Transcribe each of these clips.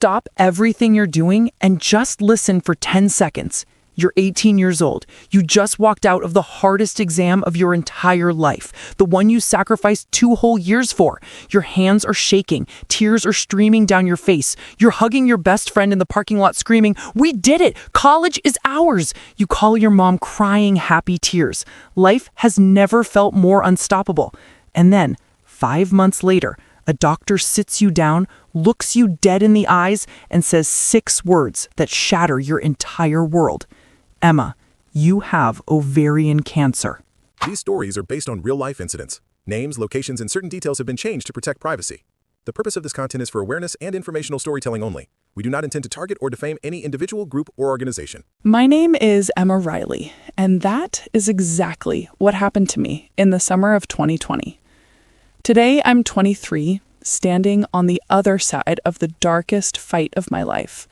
stop everything you're doing and just listen for 10 seconds. You're 18 years old. You just walked out of the hardest exam of your entire life, the one you sacrificed 2 whole years for. Your hands are shaking, tears are streaming down your face. You're hugging your best friend in the parking lot screaming, "We did it! College is ours!" You call your mom crying happy tears. Life has never felt more unstoppable. And then, 5 months later, a doctor sits you down, looks you dead in the eyes, and says 6 words that shatter your entire world. Emma, you have ovarian cancer. These stories are based on real-life incidents. Names, locations, and certain details have been changed to protect privacy. The purpose of this content is for awareness and informational storytelling only. We do not intend to target or defame any individual, group, or organization. My name is Emma Riley, and that is exactly what happened to me in the summer of 2020. Today, I'm 23, standing on the other side of the darkest fight of my life.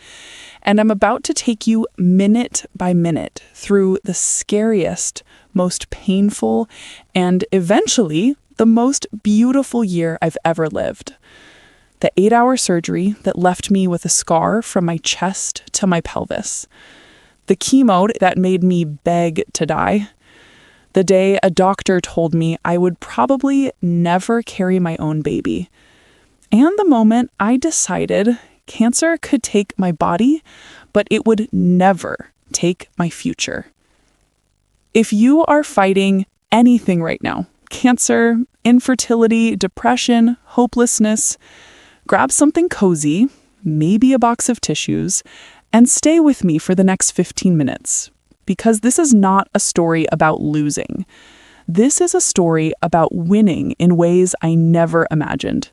And I'm about to take you minute by minute through the scariest, most painful, and eventually the most beautiful year I've ever lived. The 8-hour surgery that left me with a scar from my chest to my pelvis. The chemo that made me beg to die. The day a doctor told me I would probably never carry my own baby. And the moment I decided cancer could take my body, but it would never take my future. If you are fighting anything right now, cancer, infertility, depression, hopelessness, grab something cozy, maybe a box of tissues, and stay with me for the next 15 minutes. Because this is not a story about losing. This is a story about winning in ways I never imagined.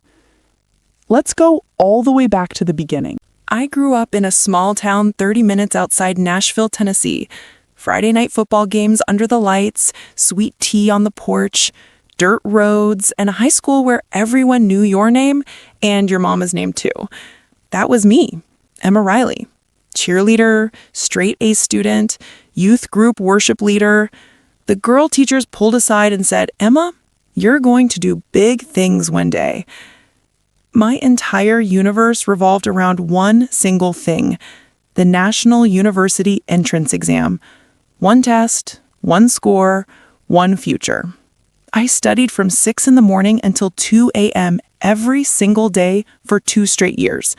Let's go all the way back to the beginning. I grew up in a small town 30 minutes outside Nashville, Tennessee. Friday night football games under the lights, sweet tea on the porch, dirt roads, and a high school where everyone knew your name and your mama's name too. That was me, Emma Riley. Cheerleader, straight A student, youth group worship leader. The girl teachers pulled aside and said, "Emma, you're going to do big things one day." My entire universe revolved around one single thing, the National University Entrance Exam. One test, one score, one future. I studied from 6 in the morning until 2 a.m. every single day for 2 straight years.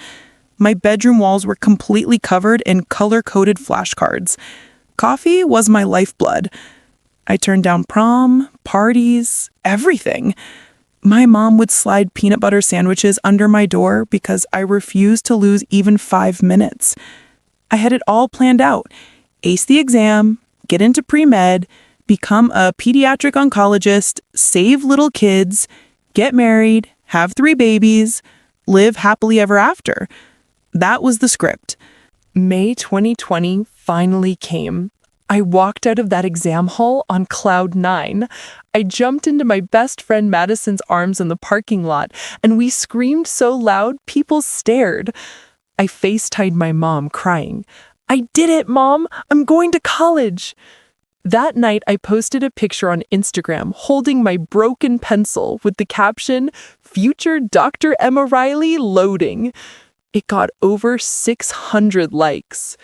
My bedroom walls were completely covered in color-coded flashcards. Coffee was my lifeblood. I turned down prom, parties, everything. My mom would slide peanut butter sandwiches under my door because I refused to lose even 5 minutes. I had it all planned out. Ace the exam, get into pre-med, become a pediatric oncologist, save little kids, get married, have 3 babies, live happily ever after. That was the script. May 2020 finally came. I walked out of that exam hall on cloud 9. I jumped into my best friend Madison's arms in the parking lot, and we screamed so loud people stared. I FaceTimed my mom, crying, "I did it, Mom! I'm going to college!" That night, I posted a picture on Instagram holding my broken pencil with the caption, "Future Dr. Emma Riley loading." It got over 600 likes.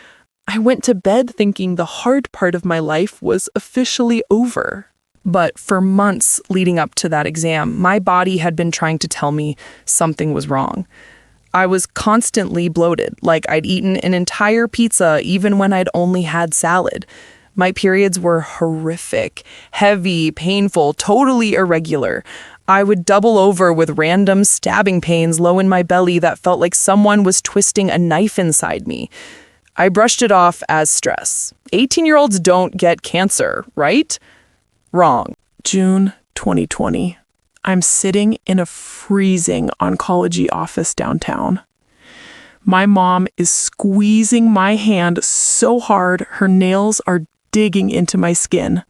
I went to bed thinking the hard part of my life was officially over. But for months leading up to that exam, my body had been trying to tell me something was wrong. I was constantly bloated, like I'd eaten an entire pizza even when I'd only had salad. My periods were horrific, heavy, painful, totally irregular. I would double over with random stabbing pains low in my belly that felt like someone was twisting a knife inside me. I brushed it off as stress. 18-year-olds don't get cancer, right? Wrong. June 2020. I'm sitting in a freezing oncology office downtown. My mom is squeezing my hand so hard her nails are digging into my skin.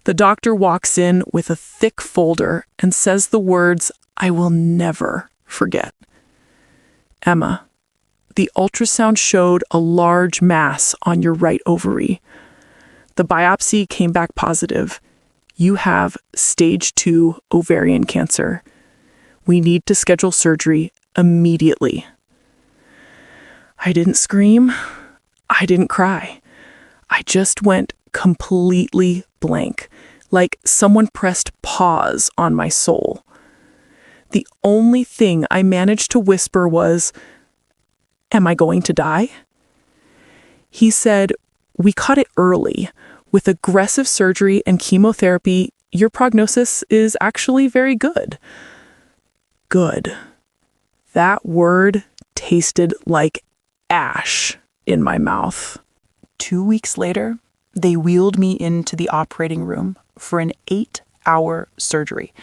The doctor walks in with a thick folder and says the words I will never forget. "Emma, the ultrasound showed a large mass on your right ovary. The biopsy came back positive. You have stage 2 ovarian cancer. We need to schedule surgery immediately." I didn't scream. I didn't cry. I just went completely blank, like someone pressed pause on my soul. The only thing I managed to whisper was, "Am I going to die?" He said, "We caught it early. With aggressive surgery and chemotherapy, your prognosis is actually very good." Good. That word tasted like ash in my mouth. 2 weeks later, they wheeled me into the operating room for an 8-hour surgery.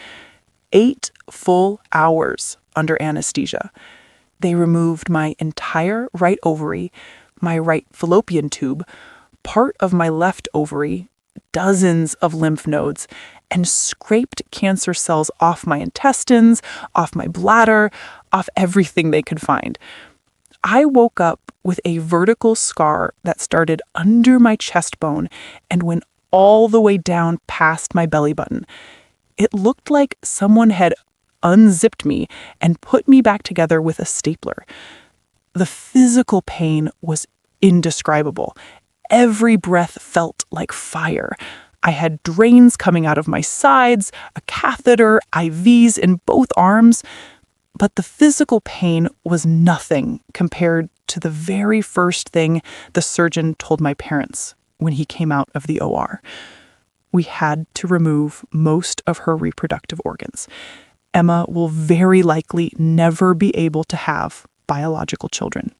8 full hours under anesthesia. They removed my entire right ovary, my right fallopian tube, part of my left ovary, dozens of lymph nodes, and scraped cancer cells off my intestines, off my bladder, off everything they could find. I woke up with a vertical scar that started under my chest bone and went all the way down past my belly button. It looked like someone had unzipped me and put me back together with a stapler. The physical pain was indescribable. Every breath felt like fire. I had drains coming out of my sides, a catheter, IVs in both arms, but the physical pain was nothing compared to the very first thing the surgeon told my parents when he came out of the OR. We had to remove most of her reproductive organs. Emma will very likely never be able to have biological children.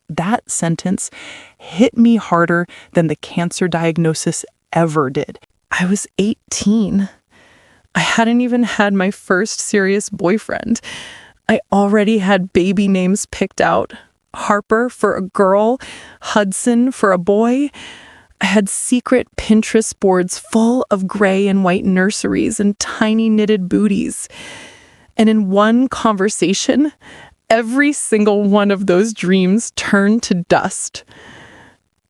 That sentence hit me harder than the cancer diagnosis ever did. I was 18. I hadn't even had my first serious boyfriend. I already had baby names picked out. Harper for a girl, Hudson for a boy. I had secret Pinterest boards full of gray and white nurseries and tiny knitted booties. And in one conversation, every single one of those dreams turned to dust.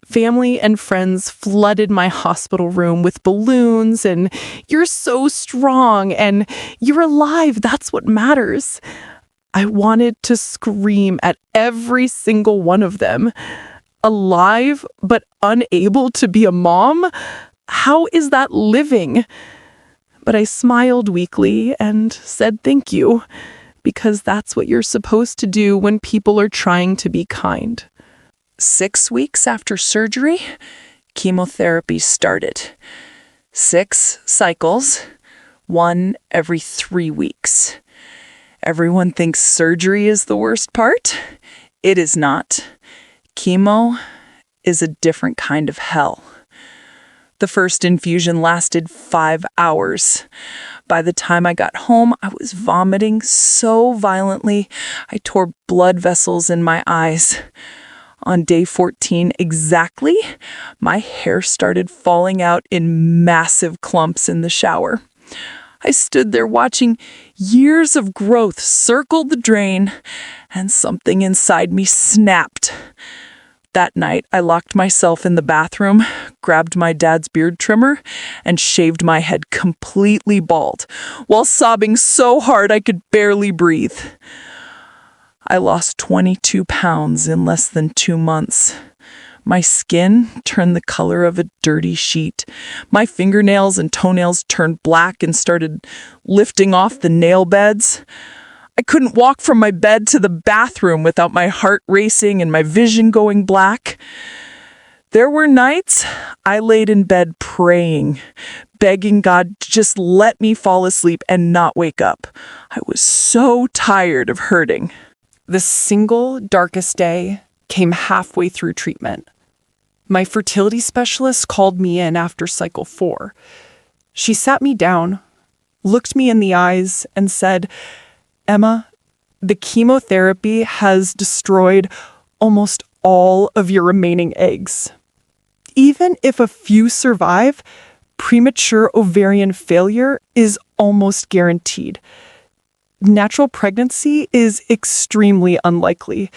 Family and friends flooded my hospital room with balloons and "You're so strong" and "You're alive, that's what matters." I wanted to scream at every single one of them. Alive but unable to be a mom? How is that living? But I smiled weakly and said thank you, because that's what you're supposed to do when people are trying to be kind. 6 weeks after surgery, chemotherapy started. 6 cycles, 1 every 3 weeks. Everyone thinks surgery is the worst part. It is not. Chemo is a different kind of hell. The first infusion lasted 5 hours. By the time I got home, I was vomiting so violently, I tore blood vessels in my eyes. On day 14 exactly, my hair started falling out in massive clumps in the shower. I stood there watching years of growth circle the drain, and something inside me snapped. That night, I locked myself in the bathroom, grabbed my dad's beard trimmer, and shaved my head completely bald, while sobbing so hard I could barely breathe. I lost 22 pounds in less than 2 months. My skin turned the color of a dirty sheet. My fingernails and toenails turned black and started lifting off the nail beds. I couldn't walk from my bed to the bathroom without my heart racing and my vision going black. There were nights I laid in bed praying, begging God to just let me fall asleep and not wake up. I was so tired of hurting. The single darkest day came halfway through treatment. My fertility specialist called me in after cycle 4. She sat me down, looked me in the eyes, and said, "Emma, the chemotherapy has destroyed almost all of your remaining eggs. Even if a few survive, premature ovarian failure is almost guaranteed. Natural pregnancy is extremely unlikely.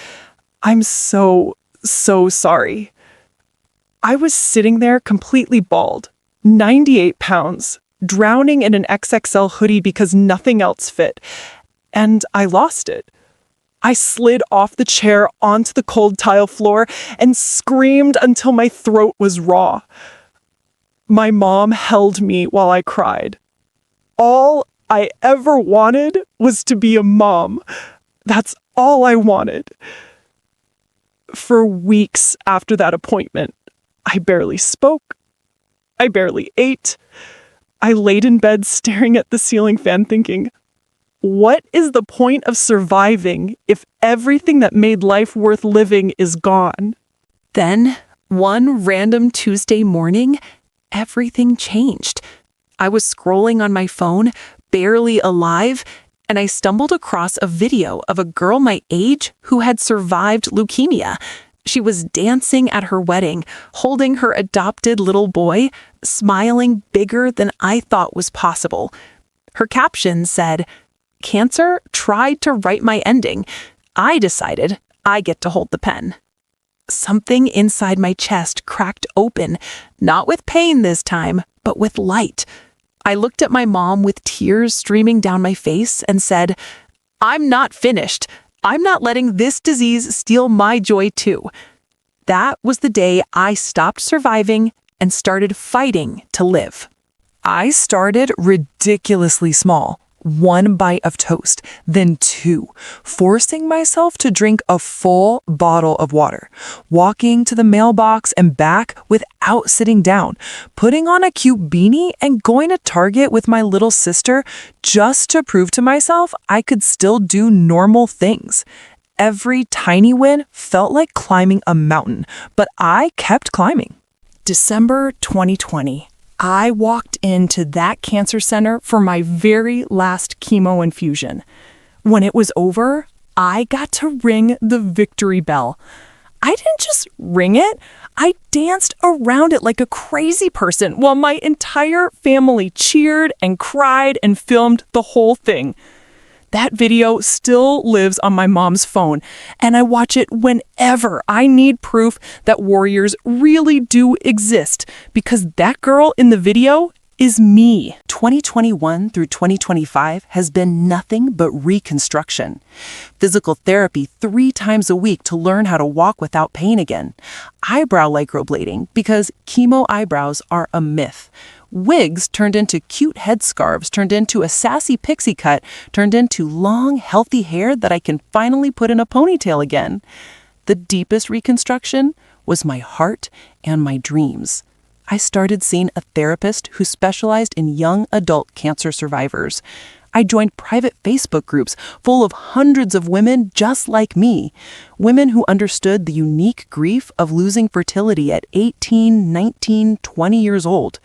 I'm so sorry." I was sitting there completely bald, 98 pounds, drowning in an XXL hoodie because nothing else fit, and I lost it. I slid off the chair onto the cold tile floor and screamed until my throat was raw. My mom held me while I cried. All I ever wanted was to be a mom. That's all I wanted. For weeks after that appointment, I barely spoke. I barely ate. I laid in bed staring at the ceiling fan thinking, what is the point of surviving if everything that made life worth living is gone? Then, one random Tuesday morning, everything changed. I was scrolling on my phone, barely alive, and I stumbled across a video of a girl my age who had survived leukemia. She was dancing at her wedding, holding her adopted little boy, smiling bigger than I thought was possible. Her caption said, "Cancer tried to write my ending. I decided I get to hold the pen." Something inside my chest cracked open, not with pain this time, but with light. I looked at my mom with tears streaming down my face and said, "I'm not finished. I'm not letting this disease steal my joy too." That was the day I stopped surviving and started fighting to live. I started ridiculously small. 1 bite of toast, then 2, forcing myself to drink a full bottle of water, walking to the mailbox and back without sitting down, putting on a cute beanie and going to Target with my little sister just to prove to myself I could still do normal things. Every tiny win felt like climbing a mountain, but I kept climbing. December 2020. I walked into that cancer center for my very last chemo infusion. When it was over, I got to ring the victory bell. I didn't just ring it, I danced around it like a crazy person while my entire family cheered and cried and filmed the whole thing. That video still lives on my mom's phone, and I watch it whenever I need proof that warriors really do exist, because that girl in the video is me. 2021 through 2025 has been nothing but reconstruction. Physical therapy 3 times a week to learn how to walk without pain again. Eyebrow microblading because chemo eyebrows are a myth. Wigs turned into cute headscarves, turned into a sassy pixie cut, turned into long, healthy hair that I can finally put in a ponytail again. The deepest reconstruction was my heart and my dreams. I started seeing a therapist who specialized in young adult cancer survivors. I joined private Facebook groups full of hundreds of women just like me, women who understood the unique grief of losing fertility at 18, 19, 20 years old.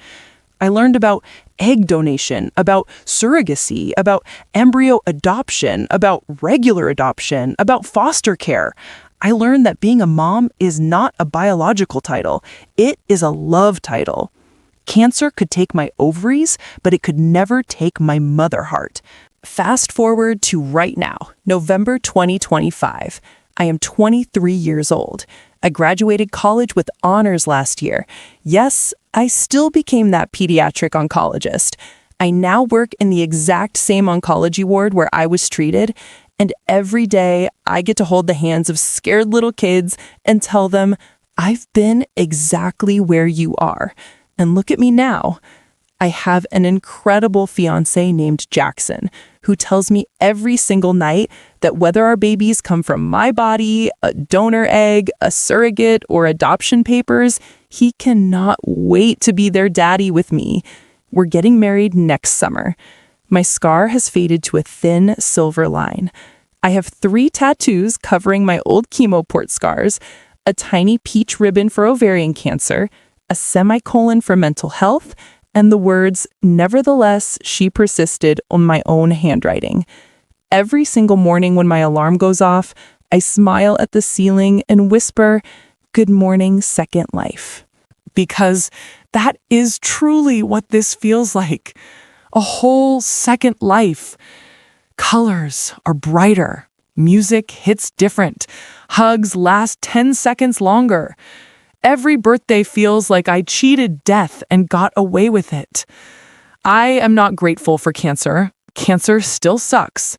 I learned about egg donation, about surrogacy, about embryo adoption, about regular adoption, about foster care. I learned that being a mom is not a biological title. It is a love title. Cancer could take my ovaries, but it could never take my mother heart. Fast forward to right now, November 2025. I am 23 years old. I graduated college with honors last year. Yes, I still became that pediatric oncologist. I now work in the exact same oncology ward where I was treated, and every day I get to hold the hands of scared little kids and tell them, I've been exactly where you are. And look at me now. I have an incredible fiance named Jackson, who tells me every single night that whether our babies come from my body, a donor egg, a surrogate, or adoption papers, he cannot wait to be their daddy with me. We're getting married next summer. My scar has faded to a thin silver line. I have 3 tattoos covering my old chemo port scars, a tiny peach ribbon for ovarian cancer, a semicolon for mental health, and the words, "Nevertheless, she persisted," on my own handwriting. Every single morning when my alarm goes off, I smile at the ceiling and whisper, "Good morning, second life." Because that is truly what this feels like. A whole second life. Colors are brighter. Music hits different. Hugs last 10 seconds longer. Every birthday feels like I cheated death and got away with it. I am not grateful for cancer. Cancer still sucks.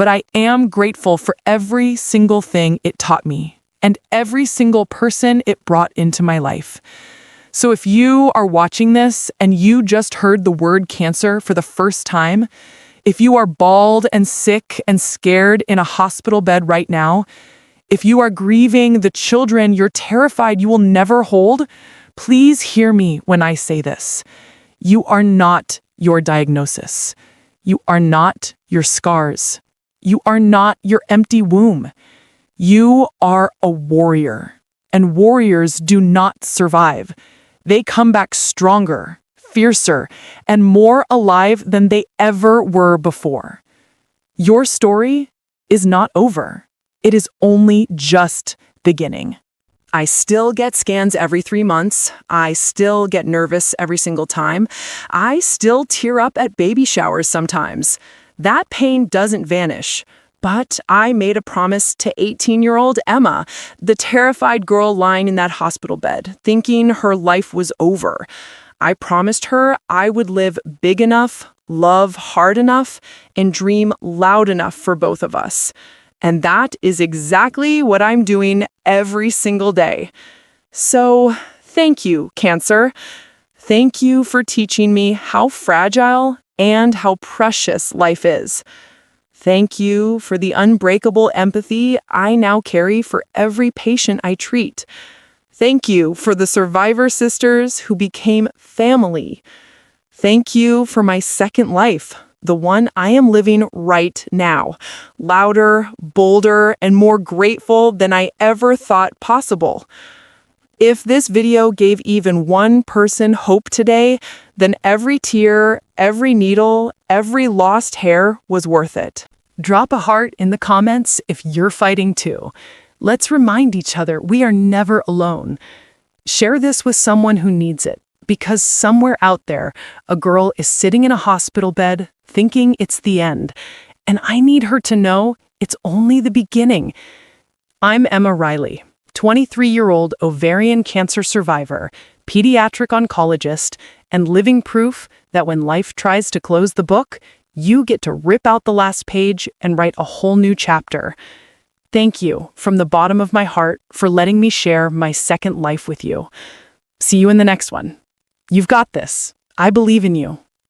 but I am grateful for every single thing it taught me and every single person it brought into my life. So if you are watching this and you just heard the word cancer for the first time, if you are bald and sick and scared in a hospital bed right now, if you are grieving the children you're terrified you will never hold, please hear me when I say this. You are not your diagnosis. You are not your scars. You are not your empty womb. You are a warrior, and warriors do not survive. They come back stronger, fiercer, and more alive than they ever were before. Your story is not over. It is only just beginning. I still get scans every 3 months. I still get nervous every single time. I still tear up at baby showers sometimes. That pain doesn't vanish. But I made a promise to 18-year-old Emma, the terrified girl lying in that hospital bed, thinking her life was over. I promised her I would live big enough, love hard enough, and dream loud enough for both of us. And that is exactly what I'm doing every single day. So, thank you, Cancer. Thank you for teaching me how fragile and how precious life is. Thank you for the unbreakable empathy I now carry for every patient I treat. Thank you for the survivor sisters who became family. Thank you for my second life, the one I am living right now, louder, bolder, and more grateful than I ever thought possible. If this video gave even one person hope today, then every tear, every needle, every lost hair was worth it. Drop a heart in the comments if you're fighting too. Let's remind each other we are never alone. Share this with someone who needs it, because somewhere out there, a girl is sitting in a hospital bed thinking it's the end, and I need her to know it's only the beginning. I'm Emma Riley, 23-year-old ovarian cancer survivor, pediatric oncologist, and living proof that when life tries to close the book, you get to rip out the last page and write a whole new chapter. Thank you from the bottom of my heart for letting me share my second life with you. See you in the next one. You've got this. I believe in you.